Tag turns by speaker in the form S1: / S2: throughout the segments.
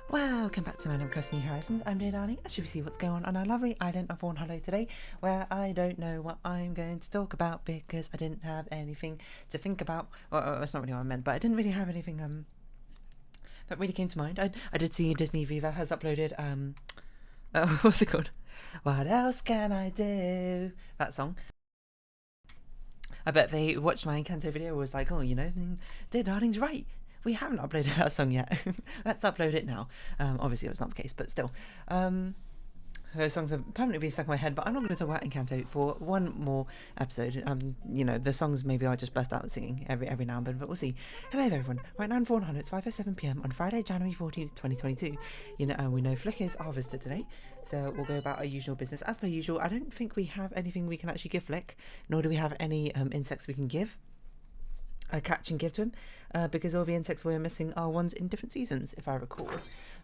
S1: Welcome back to Random Crossing New Horizons. I'm Darling. As you see what's going on our lovely island of Fawnhallow today, where I don't know what I'm going to talk about because I didn't have anything to think about. Well, that's not really what I meant, but I didn't really have anything that really came to mind. I did see Disney Viva has uploaded what's it called? What else can I do? That song. I bet they watched my Encanto video and was like, oh, you know, Dear Darling's right. We haven't uploaded that song yet. Let's upload it now. Obviously, it was not the case, but still. Those songs have permanently been stuck in my head, but I'm not going to talk about Encanto for one more episode. You know, the songs maybe I just burst out singing every now and then, but we'll see. Hello, everyone. Right now in Fawnhallow, it's 5:07 p.m. on Friday, January 14th, 2022. You know, and we know Flick is our visitor today, so we'll go about our usual business. As per usual, I don't think we have anything we can actually give Flick, nor do we have any insects we can give. Catch and give to him, because all the insects we're missing are ones in different seasons, if I recall.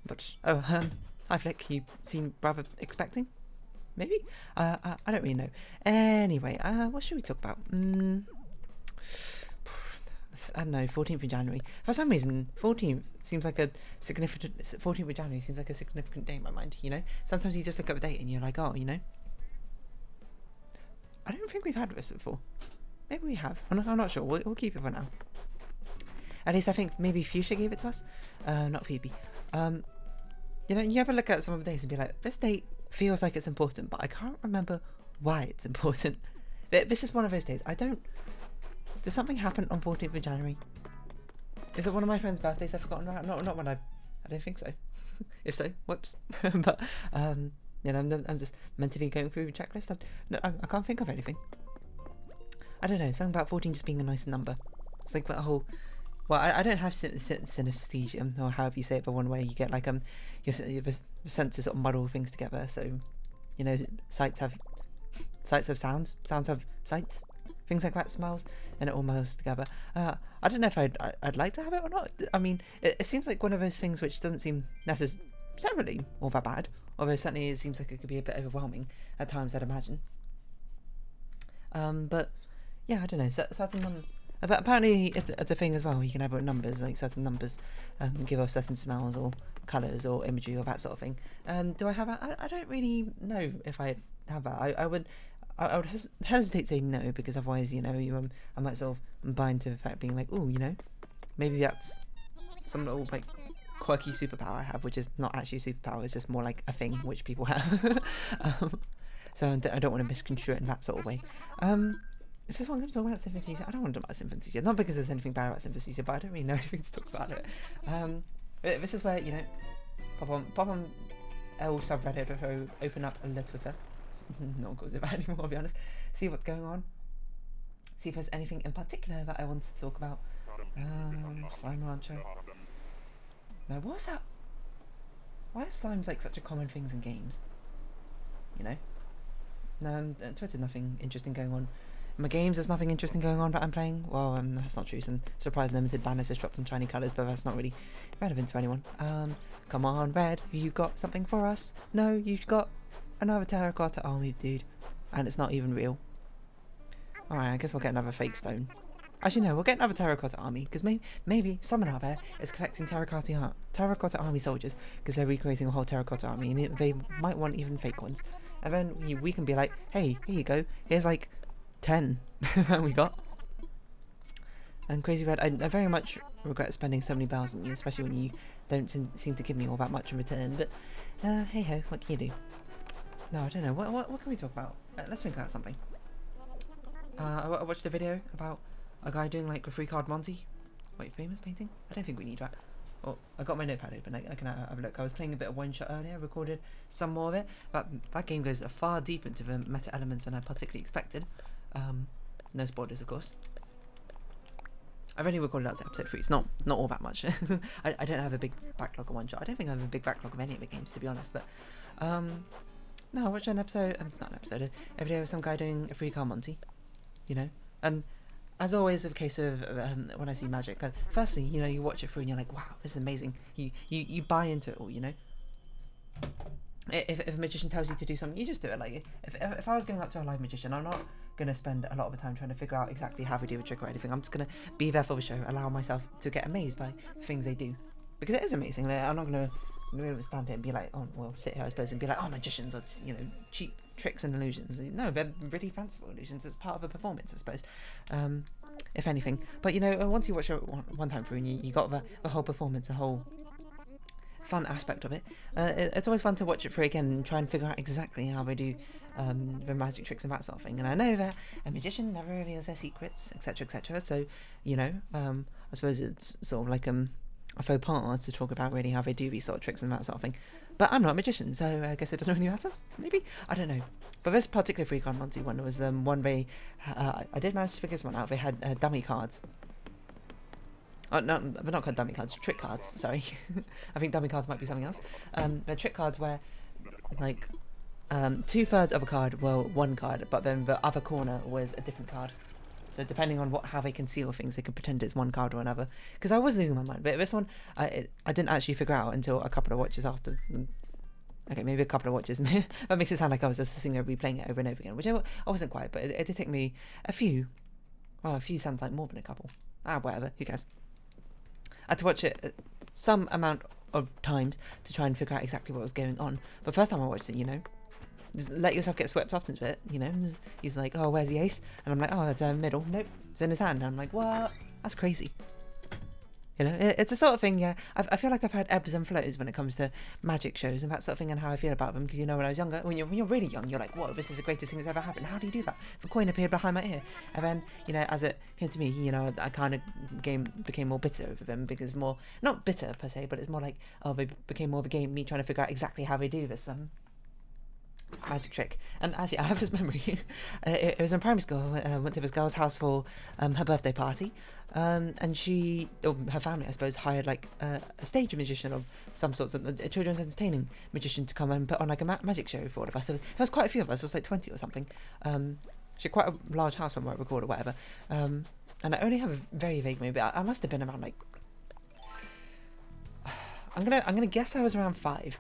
S1: But, hi Flick, you seem rather expecting? Maybe? I don't really know. Anyway, what should we talk about? I don't know, 14th of January. For some reason, 14th seems like a significant, 14th of January seems like a significant day in my mind, you know? Sometimes you just look up a date and you're like, oh, you know? I don't think we've had this before. Maybe we have. I'm not sure. We'll keep it for now. At least I think maybe Fuchsia gave it to us. Not Phoebe. You know, you ever look at some of the days and be like, this date feels like it's important, but I can't remember why it's important. This is one of those days. Does something happen on 14th of January? Is it one of my friends' birthdays I've forgotten about? Not one I don't think so. If so, whoops. But, you know, I'm just mentally going through the checklist. I can't think of anything. I don't know, something about 14 just being a nice number. It's like that whole... Well, I don't have synesthesia, or however you say it, but one way you get like your senses sort of muddle things together. So, you know, sights have sounds, sounds have sights, things like that, smells, and it all melds together. I don't know if I'd like to have it or not. I mean, it seems like one of those things which doesn't seem necessarily all that bad, although certainly it seems like it could be a bit overwhelming at times, I'd imagine. But yeah, I don't know, certain but apparently it's a thing as well. You can have numbers, like certain numbers give off certain smells or colours or imagery or that sort of thing. Do I have that? I don't really know if I have that. I would hesitate to say no, because otherwise, you know, I might sort of bind to the fact being like, oh, you know, maybe that's some little like quirky superpower I have, which is not actually a superpower. It's just more like a thing which people have. So I don't want to misconstrue it in that sort of way. Is this one going to talk about synesthesia? I don't want to talk about synesthesia. Not because there's anything bad about synesthesia, but I don't really know anything to talk about it. This is where, you know, pop on L subreddit or open up a Twitter. No one calls it that anymore, I'll be honest. See what's going on. See if there's anything in particular that I want to talk about. Slime Rancher. No, what was that? Why are slimes like such a common things in games? You know? No, Twitter, nothing interesting going on. In my games, there's nothing interesting going on that I'm playing. Well, that's not true. Some surprise limited banners just dropped in shiny colours, but that's not really relevant to anyone. Come on, Red, you got something for us? No, you've got another terracotta army, dude. And it's not even real. Alright, I guess we'll get another fake stone. Actually, no, we'll get another terracotta army, because maybe someone out there is collecting terracotta army soldiers, because they're recreating a whole terracotta army, and they might want even fake ones. And then we can be like, hey, here you go, here's like 10 we got. And Crazy Red, I very much regret spending so many bells on you, especially when you don't seem to give me all that much in return, but hey ho, what can you do? No, I don't know, what can we talk about? Let's think about something. I watched a video about a guy doing like a 3-card Monty. Wait, famous painting? I don't think we need that. Oh, I got my notepad open, I can have a look. I was playing a bit of One Shot earlier, recorded some more of it, but that game goes far deeper into the meta elements than I particularly expected. No spoilers, of course. I've only recorded up to episode 3. It's not all that much. I don't have a big backlog of One Shot. I don't think I have a big backlog of any of the games, to be honest. But no, I watched an episode, not an episode, a video of some guy doing a 3-card Monty. You know, and as always, a case of when I see magic. Firstly, you know, you watch it through and you're like, wow, this is amazing. You buy into it all, you know. If a magician tells you to do something, you just do it. Like if I was going up to a live magician, I'm not going to spend a lot of the time trying to figure out exactly how they do a trick or anything. I'm just going to be there for the show, allow myself to get amazed by things they do, because it is amazing. Like, I'm not going to we wouldn't stand here and be like, oh, well, sit here, I suppose, and be like, oh, magicians are just, you know, cheap tricks and illusions. No, they're really fanciful illusions. It's part of a performance, I suppose, if anything. But, you know, once you watch it one time through and you got the whole performance, the whole fun aspect of it, it's always fun to watch it through again and try and figure out exactly how they do the magic tricks and that sort of thing. And I know that a magician never reveals their secrets, etc., etc. So, you know, I suppose it's sort of like a faux pas to talk about really how they do these sort of tricks and that sort of thing. But I'm not a magician, so I guess it doesn't really matter. Maybe, I don't know. But this particular Freak on Monty one was one they I did manage to figure this one out. They had dummy cards. Oh, no, they're not called dummy cards, trick cards, sorry. I think dummy cards might be something else. They're trick cards where, like, 2/3 of a card were one card, but then the other corner was a different card. So depending on how they conceal things, they can pretend it's one card or another. Because I was losing my mind, but this one, I didn't actually figure out until a couple of watches after. Okay, maybe a couple of watches. That makes it sound like I was just sitting there replaying it over and over again, which I wasn't quite, but it did take me a few. Well, a few sounds like more than a couple. Whatever, who cares. I had to watch it some amount of times to try and figure out exactly what was going on. But first time I watched it, you know, just let yourself get swept up into it, you know. He's like, oh, where's the ace? And I'm like, oh, it's middle. Nope, it's in his hand. And I'm like, what? That's crazy. You know, it's a sort of thing, yeah. I feel like I've had ebbs and flows when it comes to magic shows and that sort of thing and how I feel about them. Because, you know, when I was younger, when you're really young, you're like, whoa, this is the greatest thing that's ever happened. How do you do that? The coin appeared behind my ear. And then, you know, as it came to me, you know, I kind of became more bitter over them because more, not bitter per se, but it's more like, oh, they became more of a game, me trying to figure out exactly how they do this magic trick. And actually, I have this memory. It was in primary school. I went to this girl's house for her birthday party, and she, or her family, I suppose, hired like a stage magician of some sorts, of a children's entertaining magician to come and put on like a magic show for all of us. So there was quite a few of us. It was like 20 or something. She had quite a large house from where I record or whatever. And I only have a very vague memory. But I must have been around like, I'm gonna guess I was around 5.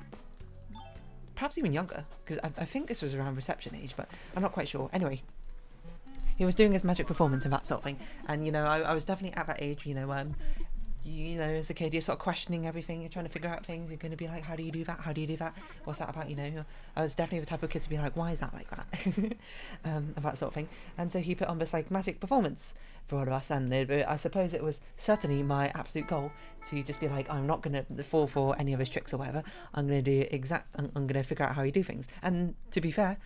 S1: Perhaps even younger, because I think this was around reception age, but I'm not quite sure. Anyway, he was doing his magic performance and that sort of thing, and you know, I was definitely at that age, you know, as a kid, you're sort of questioning everything, you're trying to figure out things, you're going to be like, how do you do that, how do you do that, what's that about, you know. I was definitely the type of kid to be like, why is that like that, and that sort of thing. And so he put on this like magic performance for all of us, and I suppose it was certainly my absolute goal to just be like, I'm not going to fall for any of his tricks or whatever, I'm going to do I'm going to figure out how you do things. And to be fair,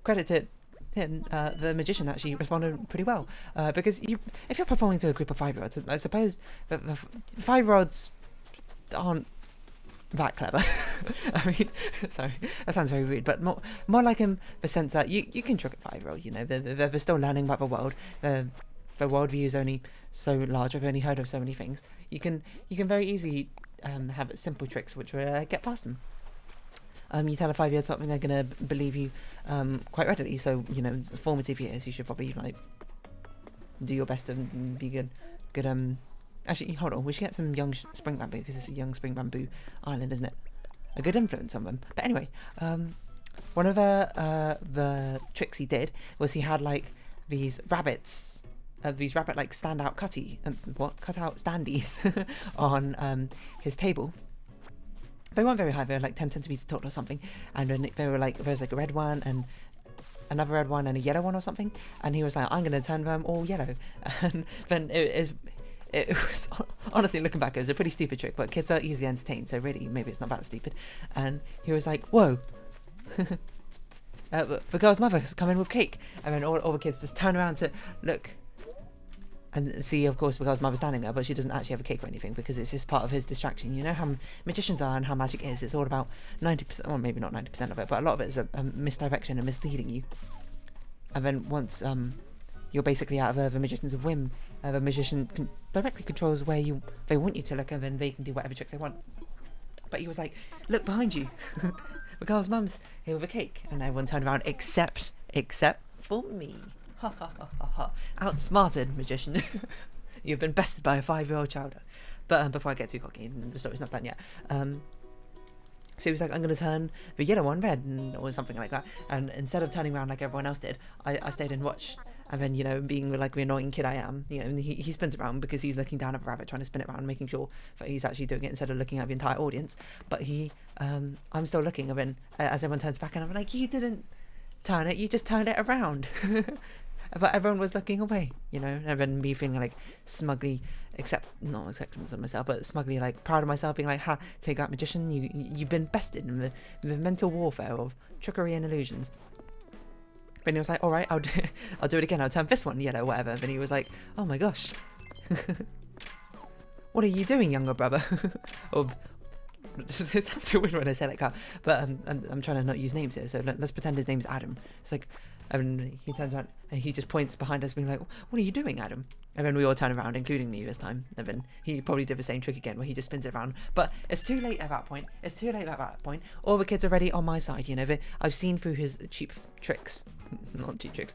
S1: credit to him, the magician actually responded pretty well, because if you're performing to a group of 5-year-olds, I suppose that the 5-year-olds aren't that clever. I mean, sorry, that sounds very rude, but more like in the sense that you can trick a 5-year-old, you know, they're still learning about the world, their worldview is only so large, I've only heard of so many things. You can very easily have simple tricks which will get past them. You tell a 5-year-old something, they're going to believe you quite readily. So, you know, formative years, you should probably like do your best and be good. Actually, hold on, we should get some young spring bamboo, because it's a young spring bamboo island, isn't it? A good influence on them. But anyway, one of the tricks he did was he had like these rabbits, these rabbit like cut-out standees on his table. They weren't very high, they were like 10 centimeters tall or something, and then they were like, there was like a red one and another red one and a yellow one or something, and he was like, I'm going to turn them all yellow. And then it was honestly, looking back, it was a pretty stupid trick, but kids are easily entertained, so really maybe it's not that stupid. And he was like, whoa, the girl's mother's come in with cake, and then all the kids just turn around to look and see, of course, the girl's mother standing there, but she doesn't actually have a cake or anything, because it's just part of his distraction. You know how magicians are and how magic is, it's all about 90%, well maybe not 90% of it, but a lot of it is a misdirection and misleading you. And then once you're basically out of the magician's whim, the magician directly controls where they want you to look, and then they can do whatever tricks they want. But he was like, look behind you, the girl's mum's here with a cake, and everyone turned around except for me. Ha ha ha ha ha. Outsmarted, magician. You've been bested by a 5-year-old child. But before I get too cocky, the story's not done yet. So he was like, I'm going to turn the yellow one red, or something like that. And instead of turning around like everyone else did, I stayed and watched. And then, you know, being like the annoying kid I am, you know, and he spins around because he's looking down at the rabbit, trying to spin it around, making sure that he's actually doing it instead of looking at the entire audience. But I'm still looking, and then as everyone turns back, and I'm like, you didn't turn it, you just turned it around. But everyone was looking away, you know, and then me feeling like smugly, not acceptance of myself, but smugly like proud of myself, being like, ha, take that magician, you've been bested in the mental warfare of trickery and illusions. Then he was like, all right, I'll do it again, I'll turn this one yellow, whatever. Then he was like, oh my gosh. What are you doing, younger brother? Or, it sounds so weird when I say that, but I'm trying to not use names here, so let's pretend his name's Adam. It's like, and he turns around and he just points behind us, being like, what are you doing, Adam? And then we all turn around, including me this time. And then he probably did the same trick again, where he just spins it around. But it's too late at that point. All the kids are already on my side, you know. I've seen through his cheap tricks. Not cheap tricks.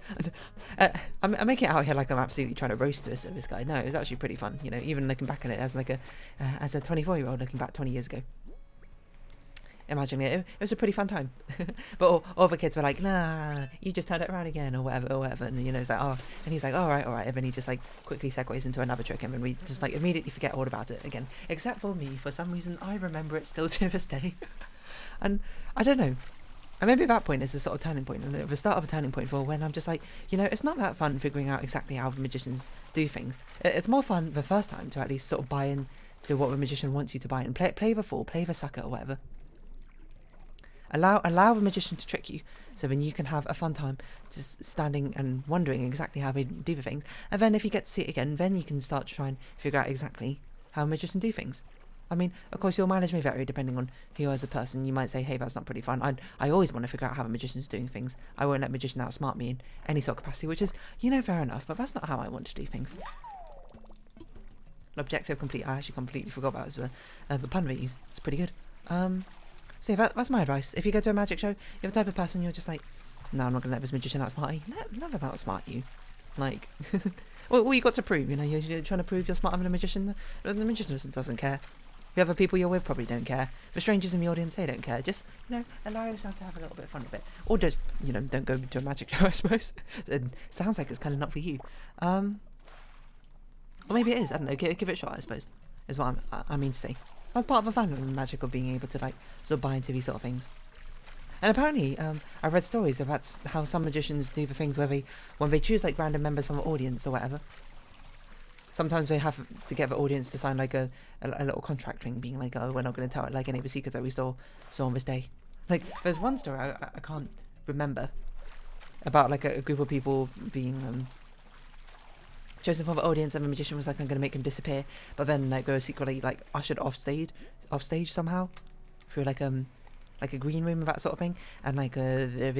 S1: I'm making it out here like I'm absolutely trying to roast this guy. No, it was actually pretty fun, you know, even looking back on it as like as a 24-year-old looking back 20 years ago. Imagining it was a pretty fun time. But all the kids were like, nah, you just turned it around again, or whatever. And you know, it's like, oh, and he's like, all right. And then he just like quickly segues into another trick, and then we just like immediately forget all about it again. Except for me, for some reason, I remember it still to this day. And I don't know. And maybe at that point is the sort of turning point, and the start of a turning point for when I'm just like, you know, it's not that fun figuring out exactly how the magicians do things. It's more fun the first time to at least sort of buy in to what the magician wants you to buy in. Play the fool, play the sucker, or whatever. Allow the magician to trick you, so then you can have a fun time just standing and wondering exactly how they do the things. And then if you get to see it again, then you can start to try and figure out exactly how a magician do things. I mean, of course, your mileage may vary depending on who you are as a person. You might say, hey, that's not pretty fun. I always want to figure out how a magician's doing things. I won't let a magician outsmart me in any sort of capacity, which is, you know, fair enough, but that's not how I want to do things. Objective complete. I actually completely forgot about it. The pun they use. It's pretty good. So yeah, that's my advice. If you go to a magic show, you're the type of person you're just like, no, I'm not going to let this magician outsmart you. Never outsmart you. Like, well, you got to prove, you know, you're trying to prove you're smarter than a magician. The magician doesn't care. The other people you're with probably don't care. The strangers in the audience, they don't care. Just, you know, allow yourself to have a little bit of fun with it. Or just, you know, don't go to a magic show, I suppose. It sounds like it's kind of not for you. Or maybe it is, I don't know, give it a shot, I suppose, is what I mean to say. That's part of the fun of the magic of being able to, like, sort of buy into these sort of things. And apparently, I've read stories of that's how some magicians do the things where when they choose, like, random members from the audience or whatever, sometimes they have to get the audience to sign, like, a little contract thing, being like, oh, we're not going to tell, like, any of the secrets that we saw on this day. Like, there's one story I can't remember about, like, a group of people being, chosen for the audience, and the magician was like, I'm going to make him disappear, but then like they were secretly like ushered off stage somehow through like a green room and that sort of thing, and like the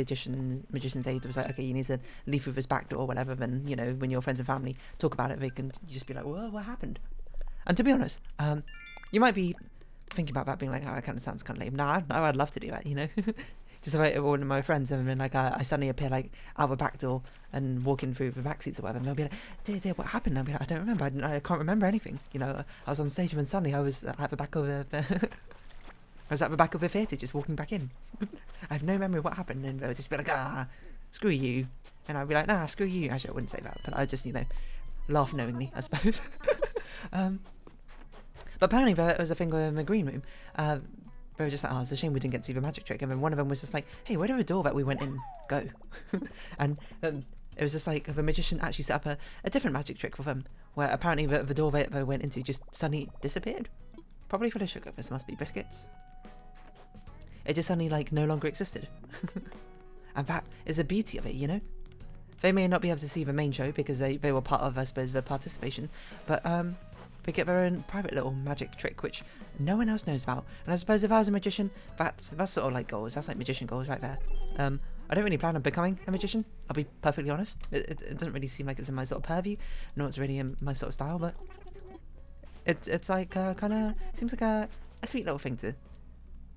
S1: magician's aide was like, okay, you need to leave through this back door or whatever. Then, you know, when your friends and family talk about it, they can just be like, well, what happened? And to be honest, you might be thinking about that being like, oh, that kind of sounds kind of lame. Nah, I'd love to do that, you know. Just like one of my friends, and then like I suddenly appear like out the back door and walking through the back seats or whatever, and they'll be like, dear, what happened? I'll be like, I don't remember, I can't remember anything, you know. I was on stage and suddenly I was at the back of the I was at the back of the theatre just walking back in. I have no memory of what happened, and they'll just be like, screw you, and I'd be like, nah, screw you. Actually, I wouldn't say that, but I just, you know, laugh knowingly, I suppose. But apparently there was a thing in the green room. They were just like, oh, it's a shame we didn't get to see the magic trick. And then one of them was just like, hey, where did the door that we went in go? And it was just like the magician actually set up a different magic trick for them, where apparently the door that they went into just suddenly disappeared. Probably full of sugar. This must be biscuits. It just suddenly like no longer existed. And that is the beauty of it, you know? They may not be able to see the main show because they were part of, I suppose, the participation, but they get their own private little magic trick which no one else knows about. And I suppose if I was a magician, that's sort of like goals. That's like magician goals right there. I don't really plan on becoming a magician, I'll be perfectly honest. It doesn't really seem like it's in my sort of purview, nor it's really in my sort of style, but it's like kind of seems like a sweet little thing to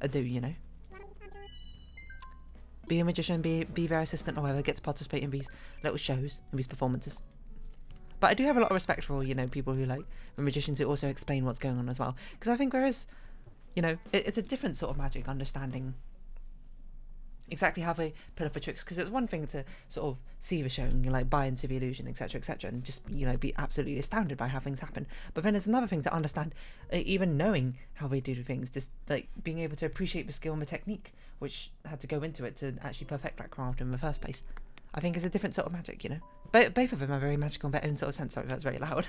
S1: do, you know. Be a magician, be their assistant or whatever, get to participate in these little shows and these performances. But I do have a lot of respect for, you know, people who like the magicians who also explain what's going on as well. Because I think whereas, you know, it's a different sort of magic understanding exactly how they put up a tricks, because it's one thing to sort of see the show and like buy into the illusion, etc., and just be absolutely astounded by how things happen, but then it's another thing to understand, even knowing how they do things, just like being able to appreciate the skill and the technique which had to go into it to actually perfect that craft in the first place. I think is a different sort of magic, both of them are very magical in their own sort of sense. Sorry, that's very loud.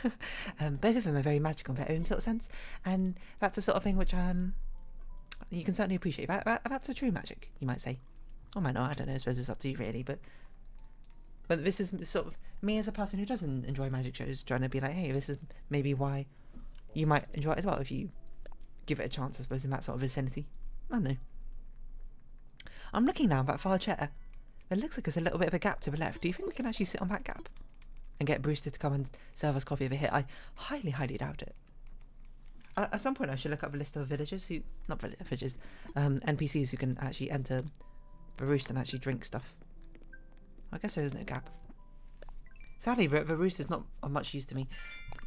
S1: Both of them are very magical in their own sort of sense, and that's the sort of thing which you can certainly appreciate. That's a true magic, you might say. Or might not, I don't know, I suppose it's up to you really, but this is sort of me as a person who doesn't enjoy magic shows, trying to be like, hey, this is maybe why you might enjoy it as well if you give it a chance, I suppose, in that sort of vicinity. I don't know. I'm looking now at that far chair. It looks like there's a little bit of a gap to the left. Do you think we can actually sit on that gap and get Brewster to come and serve us coffee over here? I highly, highly doubt it. At some point I should look up a list of villagers who, not villagers, NPCs who can actually enter the roost and actually drink stuff. I guess there is no gap. Sadly, the roost is not of much use to me,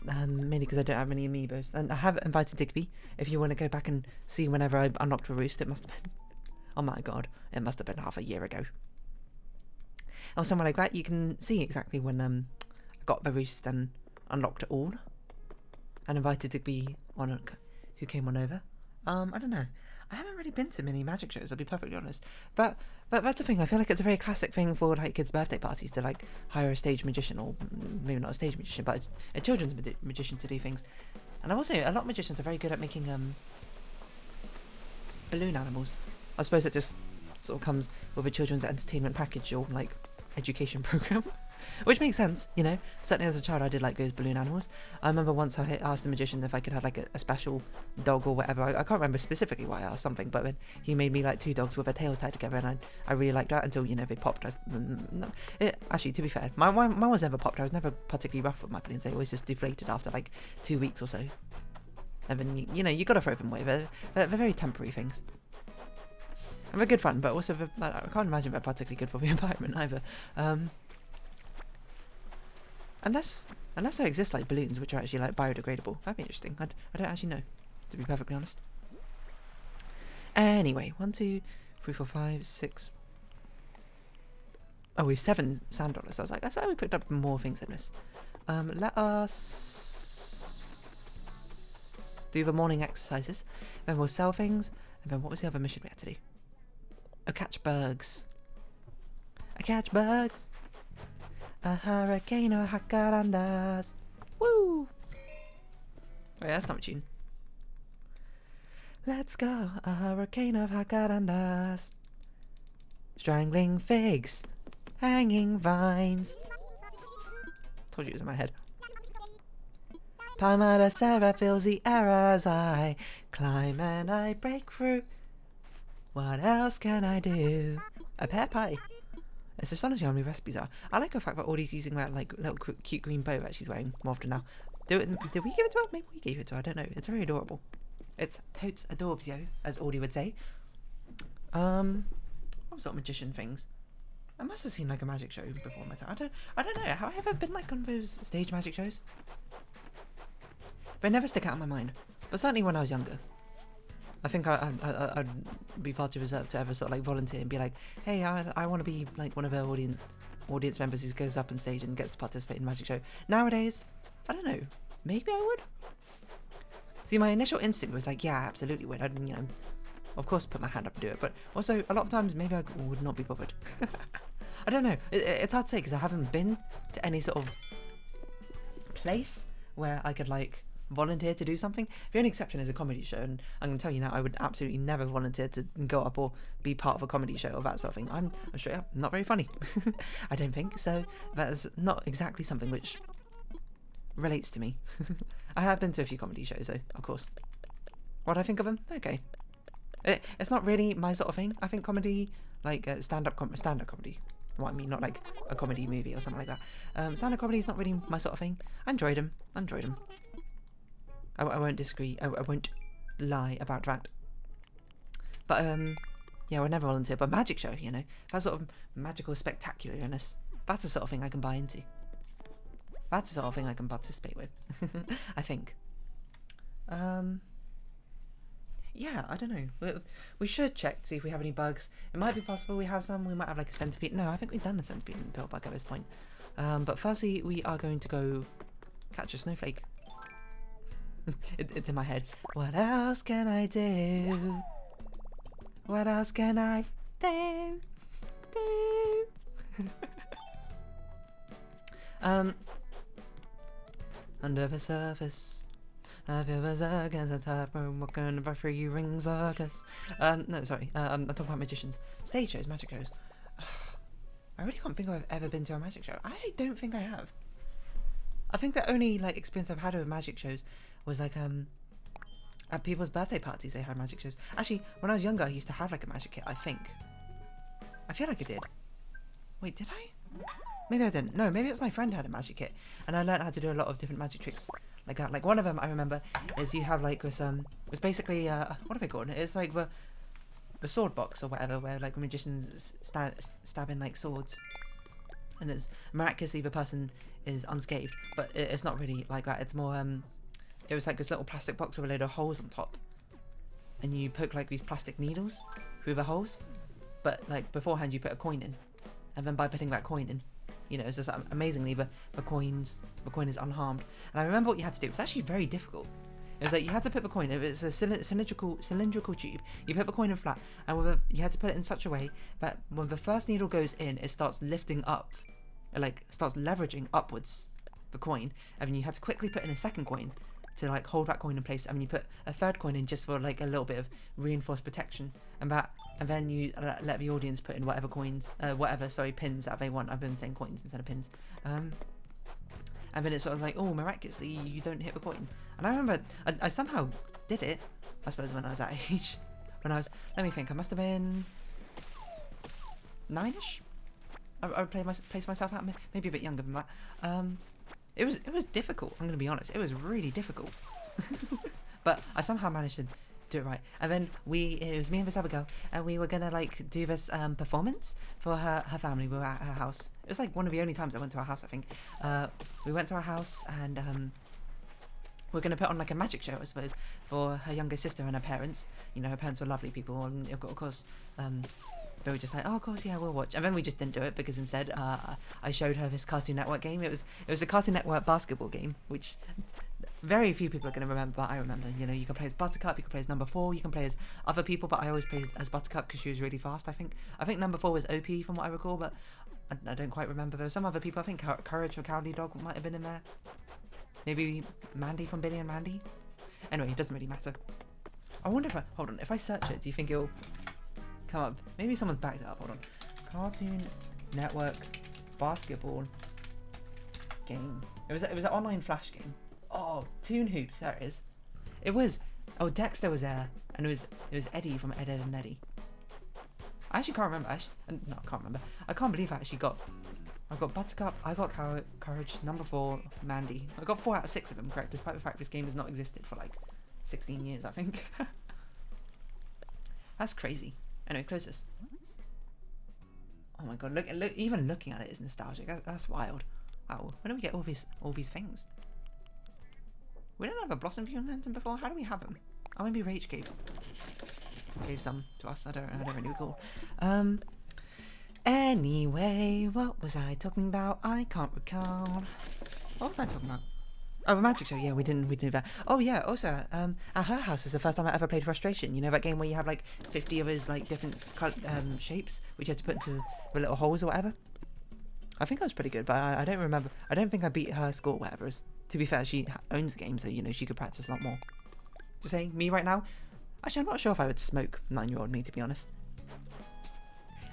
S1: mainly because I don't have many amiibos. And I have invited Digby. If you want to go back and see whenever I unlocked the roost, it must have been, oh my god, it must have been half a year ago. Or somewhere like that, you can see exactly when I got the roost and unlocked it all, and invited Digby on, who came on over. I don't know. I haven't really been to many magic shows, I'll be perfectly honest. But that's the thing, I feel like it's a very classic thing for like kids' birthday parties to like hire a stage magician, or maybe not a stage magician, but a children's magician to do things. And I will say, a lot of magicians are very good at making balloon animals. I suppose it just sort of comes with a children's entertainment package or like education program. Which makes sense, Certainly as a child I did like those balloon animals. I remember once I asked the magician if I could have like a special dog or whatever. I can't remember specifically why I asked something, but then he made me like 2 dogs with their tails tied together, and I really liked that until, they popped. Actually, to be fair, mine was never popped. I was never particularly rough with my balloons. They always just deflated after like 2 weeks or so. And then, you gotta throw them away. They're very temporary things. And they're good fun, but also I can't imagine they're particularly good for the environment either. Unless there exist like balloons which are actually like biodegradable. That'd be interesting. I don't actually know, to be perfectly honest. Anyway, 1, 2, 3, 4, 5, 6. Oh, we have 7 sand dollars. I was like, that's how we picked up more things in this. Let us do the morning exercises. Then we'll sell things. And then what was the other mission we had to do? Oh, catch bugs. I catch bugs. A hurricane of jacarandas. Woo! Wait, that's not a tune. Let's go. A hurricane of jacarandas. Strangling figs. Hanging vines. Told you it was in my head. Palmada Sarah fills the air as I climb and I break through. What else can I do? A pear pie. It's astonishing how many recipes are. I like the fact that Audie's using that like little cute green bow that she's wearing more often now. Did we give it to her? Maybe we gave it to her. I don't know. It's very adorable. It's totes adorbs, yo, as Audie would say. What sort of magician things? I must have seen like a magic show before my time. I don't know. Have I ever been like on those stage magic shows? They never stick out in my mind. But certainly when I was younger. I think I'd be far too reserved to ever sort of like volunteer and be like, hey, I want to be like one of our audience members who goes up on stage and gets to participate in a magic show. Nowadays, I don't know, maybe I would. See, my initial instinct was like, yeah, absolutely would. I'd, of course put my hand up and do it, but also a lot of times maybe I would not be bothered. I don't know, it's hard to say because I haven't been to any sort of place where I could like volunteer to do something. The only exception is a comedy show, and I'm going to tell you now, I would absolutely never volunteer to go up or be part of a comedy show or that sort of thing. I'm straight up not very funny. I don't think so. That's not exactly something which relates to me. I have been to a few comedy shows though, of course. What do I think of them? Okay. It's not really my sort of thing. I think comedy, like stand-up comedy. What I mean, not like a comedy movie or something like that. Stand-up comedy is not really my sort of thing. I enjoyed them. I won't disagree. I won't lie about that. But yeah, I would never volunteer. But magic show, that sort of magical spectacularness. That's the sort of thing I can buy into. That's the sort of thing I can participate with. I think. Yeah, I don't know. We should check to see if we have any bugs. It might be possible we have some. We might have like a centipede. No, I think we've done a centipede and pill bug at this point. But firstly, we are going to go catch a snowflake. It's in my head. What else can I do? What else can I do? Under the surface, I feel berserk as a type room walking by 3 ring circus. No, sorry. I'm talking about magicians. Stage shows, magic shows. I really can't think I've ever been to a magic show. I actually don't think I have. I think the only like experience I've had with magic shows was like at people's birthday parties they had magic shows. Actually, when I was younger, I used to have like a magic kit. I think. I feel like I did. Wait, did I? Maybe I didn't. No, maybe it was my friend who had a magic kit, and I learned how to do a lot of different magic tricks like that. Like one of them I remember is you have like this it's basically what are they called? It's like the sword box or whatever, where like magicians stabbing like swords, and it's miraculously the person is unscathed, but it's not really like that. It's more it was like this little plastic box with a load of holes on top, and you poke like these plastic needles through the holes, but like beforehand you put a coin in, and then by putting that coin in, you know, it's just amazingly the coin is unharmed. And I remember what you had to do. It was actually very difficult. It was like you had to put the coin. If it's a cylindrical tube, you put the coin in flat, and you had to put it in such a way that when the first needle goes in, it starts lifting up, like starts leveraging upwards the coin, and then you had to quickly put in a second coin to like hold that coin in place, and you put a third coin in just for like a little bit of reinforced protection, and then you let the audience put in whatever pins that they want. I've been saying coins instead of pins. And then it's sort of like, oh, miraculously you don't hit the coin. And I remember I somehow did it, I suppose, when I was that age. When I was, let me think, I must have been 9ish. I would place myself out, maybe a bit younger than that. It was difficult, I'm going to be honest. It was really difficult. But I somehow managed to do it right. And then it was me and this other girl, and we were going to like do this performance for her family. We were at her house. It was like one of the only times I went to her house, I think. We went to her house, and we're going to put on like a magic show, I suppose, for her younger sister and her parents. You know, her parents were lovely people, and of course, they were just like, oh, of course, yeah, we'll watch. And then we just didn't do it, because instead I showed her this Cartoon Network game. It was a Cartoon Network basketball game, which very few people are going to remember, but I remember. You know, you can play as Buttercup, you can play as Number 4, you can play as other people, but I always played as Buttercup because she was really fast, I think. I think Number 4 was OP from what I recall, but I don't quite remember. There were some other people. I think Courage the Cowardly Dog might have been in there. Maybe Mandy from Billy and Mandy. Anyway, it doesn't really matter. I wonder if hold on, if I search it, do you think it'll come up? Maybe someone's backed it up. Hold on. Cartoon Network basketball game. It was an online flash game. Oh, Toon Hoops. There it is. It was. Oh, Dexter was there, and it was Eddie from Ed, Edd and Eddy. I actually can't remember. No, I can't remember. I can't believe I actually got. I got Buttercup. I got Courage. Number 4, Mandy. I got 4 out of 6 of them correct, despite the fact this game has not existed for like 16 years, I think. That's crazy. Anyway, close this. Oh my god! Look! Even looking at it is nostalgic. That's wild. Wow. When do we get all these things? We didn't have a Blossom View Lantern before. How do we have them? Oh, maybe Rage gave some to us. I don't really recall. Anyway, what was I talking about? I can't recall. What was I talking about? Oh, a magic show. Yeah, we didn't do that. Oh yeah. Also, at her house is the first time I ever played Frustration. You know that game where you have like 50 of those like different shapes, which you have to put into the little holes or whatever. I think that was pretty good, but I don't remember. I don't think I beat her score, whatever. To be fair, she owns the game, so you know she could practice a lot more. To say me right now, actually, I'm not sure if I would smoke 9-year-old me, to be honest.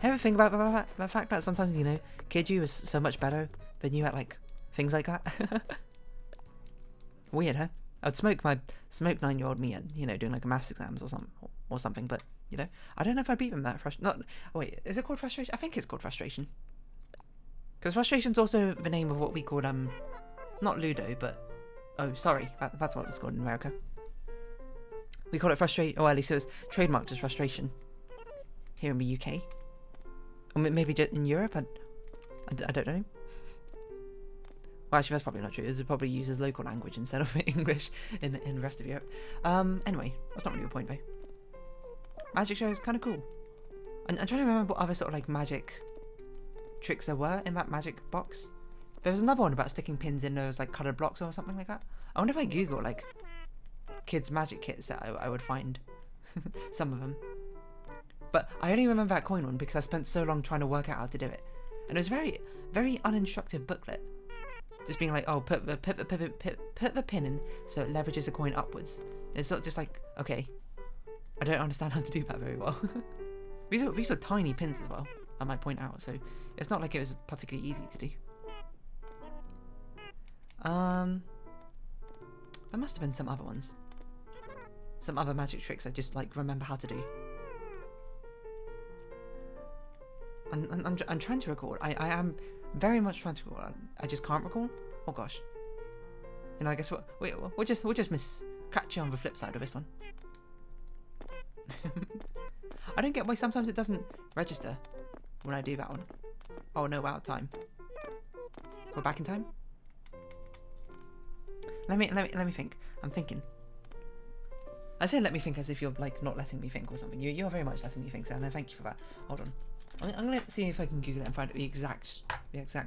S1: Ever think about the fact that sometimes, you know, Kid U is so much better than you at like things like that? Weird, huh? I'd smoke 9-year-old me and, you know, doing like a maths exams or something, but you know, I don't know if I'd beat them that wait, is it called Frustration? I think it's called Frustration. Because Frustration's also the name of what we called not Ludo, but oh, sorry, that's what it's called in America. We call it Frustration, or at least it was trademarked as Frustration here in the UK, or maybe just in Europe. I don't know. Well, actually, that's probably not true. It probably uses local language instead of English in the rest of Europe. Anyway, that's not really a point, though. Magic show is kind of cool. I'm trying to remember what other sort of like magic tricks there were in that magic box. There was another one about sticking pins in those like coloured blocks or something like that. I wonder if I Google like kids magic kits that I would find some of them. But I only remember that coin one because I spent so long trying to work out how to do it. And it was very, very uninstructive booklet. Just being like, oh, put the pin in so it leverages the coin upwards. And it's sort of just like, okay, I don't understand how to do that very well. These are tiny pins as well, I might point out, so it's not like it was particularly easy to do. There must have been some other ones. Some other magic tricks I just like remember how to do. I'm trying to recall. I am very much trying to recall. I just can't recall. Oh gosh. You know, I guess we'll just miss catch you on the flip side of this one. I don't get why sometimes it doesn't register when I do that one. Oh no, we're out of time. We're back in time. Let me think. I'm thinking. I say let me think as if you're like not letting me think or something. You're very much letting me think, so no, thank you for that. Hold on. I'm gonna see if I can Google it and find the exact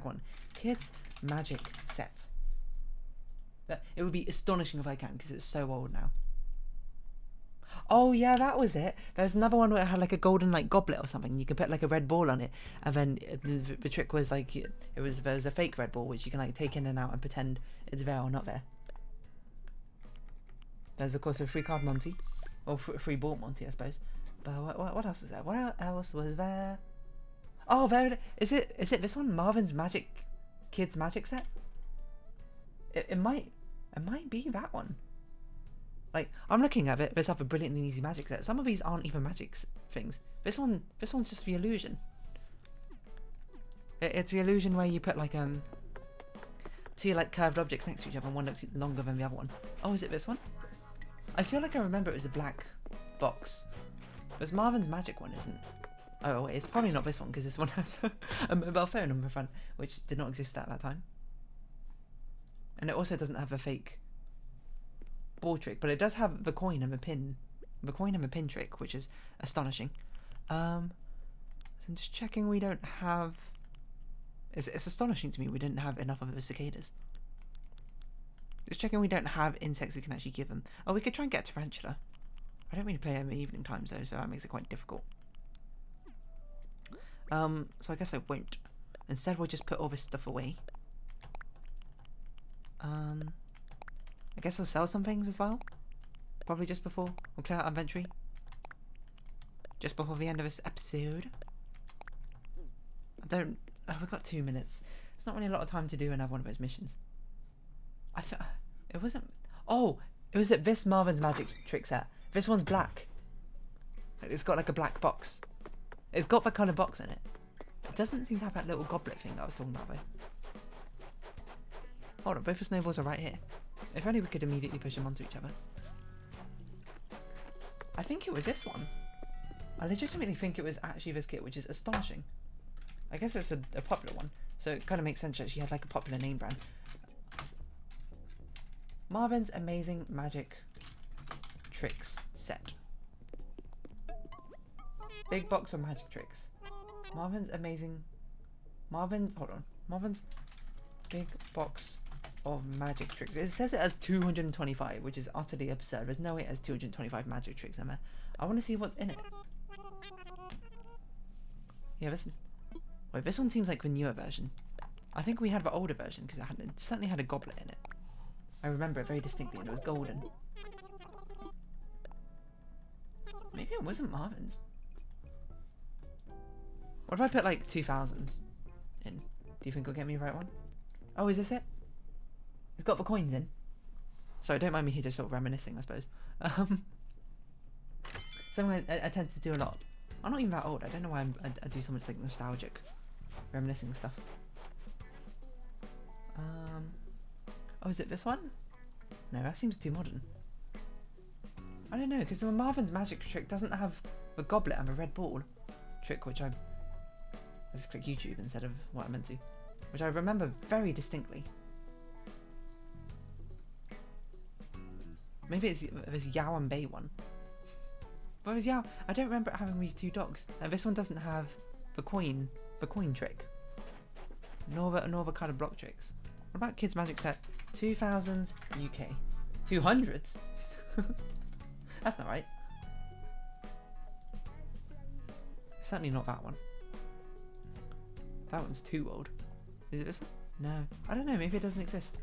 S1: one. Kids magic set. It would be astonishing if I can because it's so old now. Oh yeah, that was it. There's another one where it had like a golden like goblet or something. You could put like a red ball on it, and then the trick was like there was a fake red ball which you can like take in and out and pretend it's there or not there. There's of course a free card Monty, or free ball Monty, I suppose. But what else was there? What else was there? Oh, there is it. Is it this one? Marvin's Magic Kids Magic Set. It might be that one. Like, I'm looking at it, there's other brilliantly easy magic set. Some of these aren't even magic things. This one's just the illusion. It's the illusion where you put like two like curved objects next to each other and one looks longer than the other one. Oh, is it this one? I feel like I remember it was a black box. There's Marvin's Magic one, isn't it? Oh wait, it's probably not this one because this one has a mobile phone on the front, which did not exist at that time. And it also doesn't have a fake ball trick, but it does have the coin and the pin trick, which is astonishing. So I'm just checking we don't have. It's astonishing to me we didn't have enough of the cicadas. Just checking we don't have insects we can actually give them. Oh, we could try and get a tarantula. I don't really play in the evening times though, so that makes it quite difficult. So I guess I won't. Instead, we'll just put all this stuff away. I guess we'll sell some things as well. Probably just before we'll clear out inventory. Just before the end of this episode. We've got 2 minutes. It's not really a lot of time to do another one of those missions. It wasn't. Oh, it was at this Marvin's Magic Trick set. This one's black. It's got like a black box. It's got that kind of box in it. It doesn't seem to have that little goblet thing that I was talking about though. Hold on, both the snowballs are right here. If only we could immediately push them onto each other. I think it was this one. I legitimately think it was actually this kit, which is astonishing. I guess it's a popular one, so it kind of makes sense that she had like a popular name brand. Marvin's Amazing Magic Tricks Set. Big box of magic tricks. Marvin's big box of magic tricks. It says it has 225, which is utterly absurd. There's no way it has 225 magic tricks in there. I want to see what's in it. Yeah, this one seems like the newer version. I think we had the older version because it certainly had a goblet in it. I remember it very distinctly, and it was golden. Maybe it wasn't Marvin's. What if I put like 2000s in? Do you think it'll get me the right one? Oh, is this it? It's got the coins in. Sorry, don't mind me here just sort of reminiscing, I suppose. Something I tend to do a lot. I'm not even that old. I don't know why I do so much like nostalgic reminiscing stuff. Oh, is it this one? No, that seems too modern. I don't know, because the Marvin's Magic Trick doesn't have the goblet and the red ball trick, which I just click YouTube instead of what I meant to, which I remember very distinctly. Maybe it's this Yao and Bay one. Whereas yeah, I don't remember it having these two dogs. And this one doesn't have the coin trick. Nor the kind of block tricks. What about Kids Magic Set 2000 UK? 200s? That's not right. Certainly not that one. That one's too old. Is it this one? No. I don't know, maybe it doesn't exist.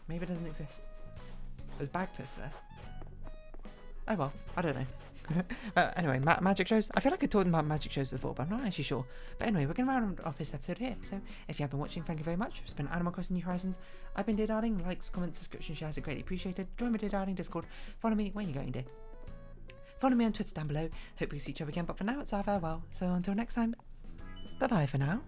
S1: Maybe it doesn't exist. There's Bagpuss there. Oh well, I don't know. Anyway, magic shows. I feel like I told them about magic shows before, but I'm not actually sure. But anyway, we're going to round off this episode here. So if you have been watching, thank you very much. It's been Animal Crossing New Horizons. I've been Dear Darling. Likes, comments, subscription, shares are greatly appreciated. Join my Dear Darling Discord. Follow me. Where are you going, dear? Follow me on Twitter down below. Hope we see each other again. But for now, it's our farewell. So until next time, bye bye for now.